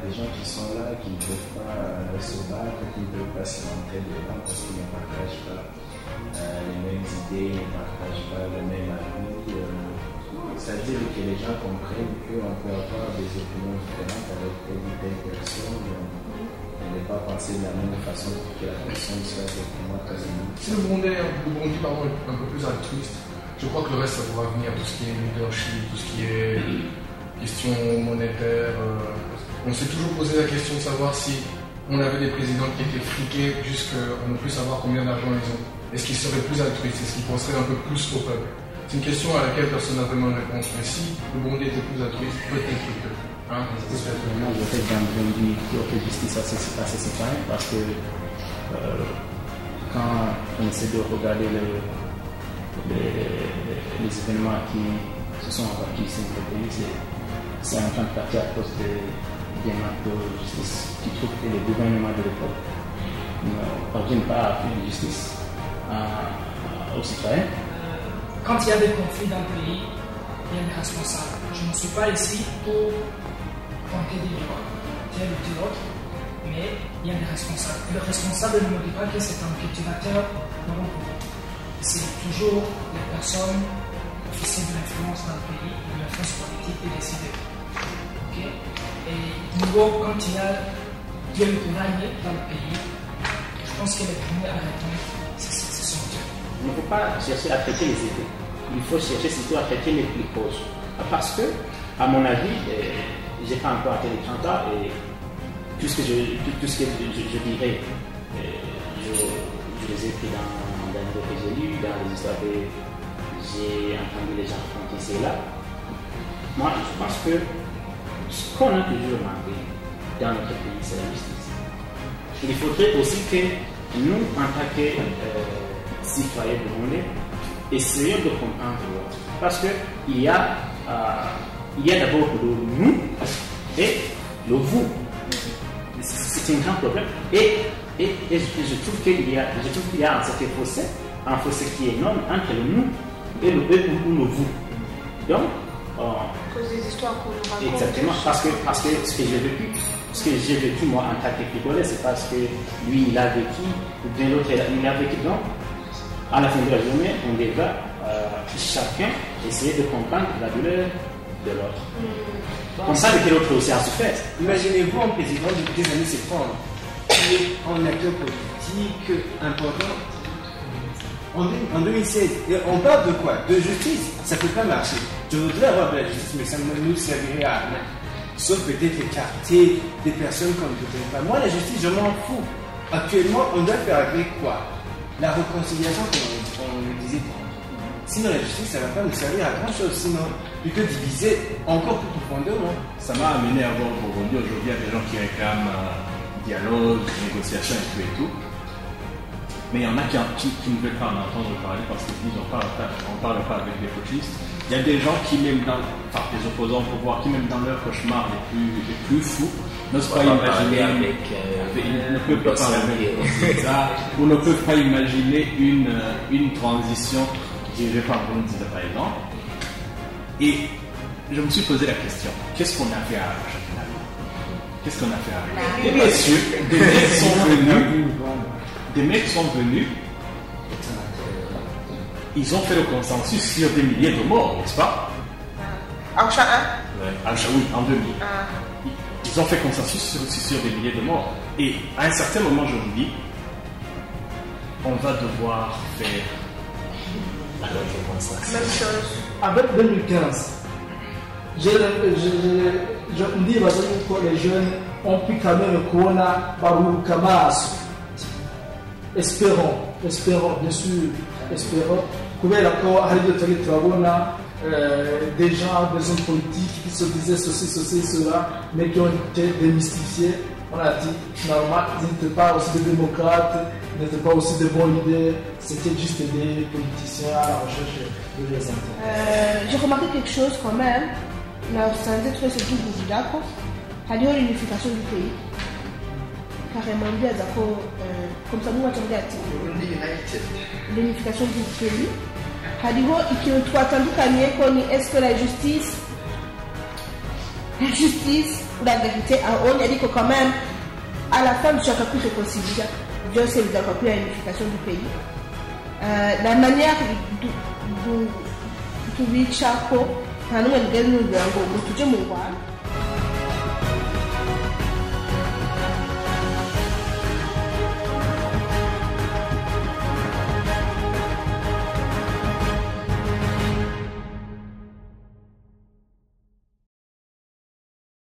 des gens qui sont là, qui ne peuvent pas se battre, qui ne peuvent pas se rentrer dedans parce qu'ils ne partagent pas les mêmes idées, ils ne partagent pas le même avis. C'est-à-dire que les gens comprennent qu'on peut avoir des opinions différentes avec telle ou telle personne. On ne pas penser de la même façon que la personne soit exactement comme nous. Si le Burundi est un peu plus altruiste, je crois que le reste, ça pourra venir, tout ce qui est leadership, tout ce qui est question monétaire. On s'est toujours posé la question de savoir si on avait des présidents qui étaient friqués jusqu'à ne plus savoir combien d'argent ils ont. Est-ce qu'ils seraient plus altruistes? Est-ce qu'ils penseraient un peu plus au peuple? C'est une question à laquelle personne n'a vraiment une réponse. Mais si le Burundi était plus altruiste, peut-être que. Moi, je fais dans le Burundi pour que justice c'est assez citoyen parce que quand on essaie de regarder les événements qui se sont abattus dans le pays, c'est en grande partie à cause des manques de justice qui trouvent que les gouvernements de l'époque ne parviennent pas à faire de justice aux citoyens. Quand il y a des conflits dans le pays, il y a des responsables. Je ne suis pas ici pour tenter de dire tel ou tel autre, mais il y a des responsables. Le responsable ne me dit pas que c'est un cultivateur dans le pays. C'est toujours les personnes qui sont de l'influence dans le pays, de l'influence politique et décidée. Okay? Et nouveau, quand il y a Dieu le règne dans le pays, je pense que les premiers à répondre, ce sont Dieu. Il ne faut pas chercher à traiter les effets. Il faut chercher surtout à traiter les causes. Parce que, à mon avis, j'ai pas encore atteint les 30 ans et tout ce que je dirais, je les ai pris dans les livres que j'ai lus, dans les histoires que j'ai entendu les gens raconter ici et là. Moi, je pense que ce qu'on a toujours manqué dans notre pays, c'est la justice. Il faudrait aussi que nous, en tant que citoyens burundais, essayons de comprendre l'autre. Parce qu'il y a d'abord le nous et le vous. C'est un grand problème. Et je trouve qu'il y a un certain fossé qui est énorme entre le nous et le ou le vous. Donc, à cause des histoires qu'on nous raconte. Exactement, parce que ce que j'ai vécu moi en tant que Congolais, c'est parce que lui il a vécu, ou bien l'autre il a vécu. Donc, à la fin de la journée, on devra chacun essayer de comprendre la douleur de l'autre. Comme ça, que l'autre aussi a souffert. Imaginez-vous un président des années 70 qui est un acteur politique important. En 2016, et on parle de quoi? De justice. Ça ne peut pas marcher. Je voudrais avoir de la justice, mais ça ne nous servirait à rien. Sauf peut-être écarter des personnes comme peut-être pas. Moi, la justice, je m'en fous. Actuellement, on doit faire avec quoi? La réconciliation, comme on le disait. Sinon, la justice, ça ne va pas nous servir à grand-chose. Sinon, plutôt diviser encore plus profondément. Ça m'a amené à voir au Burundi. Aujourd'hui, il y a des gens qui réclament dialogue, négociation et tout. Mais il y en a qui ne veulent pas en entendre parler parce qu'ils disent on ne parle pas avec des putschistes. Il y a des gens qui, même des opposants au pouvoir, qui même dans leurs cauchemars les plus fous, n'osent pas imaginer ou ne peuvent pas imaginer une transition dirigée par Burundi, par exemple. Et je me suis posé la question, qu'est-ce qu'on a fait à finalement? Qu'est-ce qu'on a fait à Et bien sûr, des mecs sont venus, ils ont fait le consensus sur des milliers de morts, n'est-ce pas? Archa 1 Oui, en 2000. Ils ont fait consensus sur des milliers de morts. Et à un certain moment, je me dis, on va devoir faire la même chose. Avec 2015, je me dis que les jeunes ont pu quand même Kona Baru Kamas. Espérons, bien sûr, espérons. Kubera ko hari ibyo turi turabona des gens, des hommes politiques qui se disaient ceci, cela, mais qui ont été démystifiés. On a dit, normalement, ils n'étaient pas aussi des démocrates, ils n'étaient pas aussi de bons leaders, c'était juste des politiciens à la recherche de leurs intérêts. J'ai remarqué quelque chose quand même, c'est un détruit ce truc de d'accord, il y a l'unification du pays. Carrément bien d'accord, comme ça, nous, on regarde l'unification du pays. Est-ce que la justice la vérité on a dit que quand même à la fin de chaque coup se considère Dieu sait vous avoir pris à l'unification du pays la manière de Chako nous avons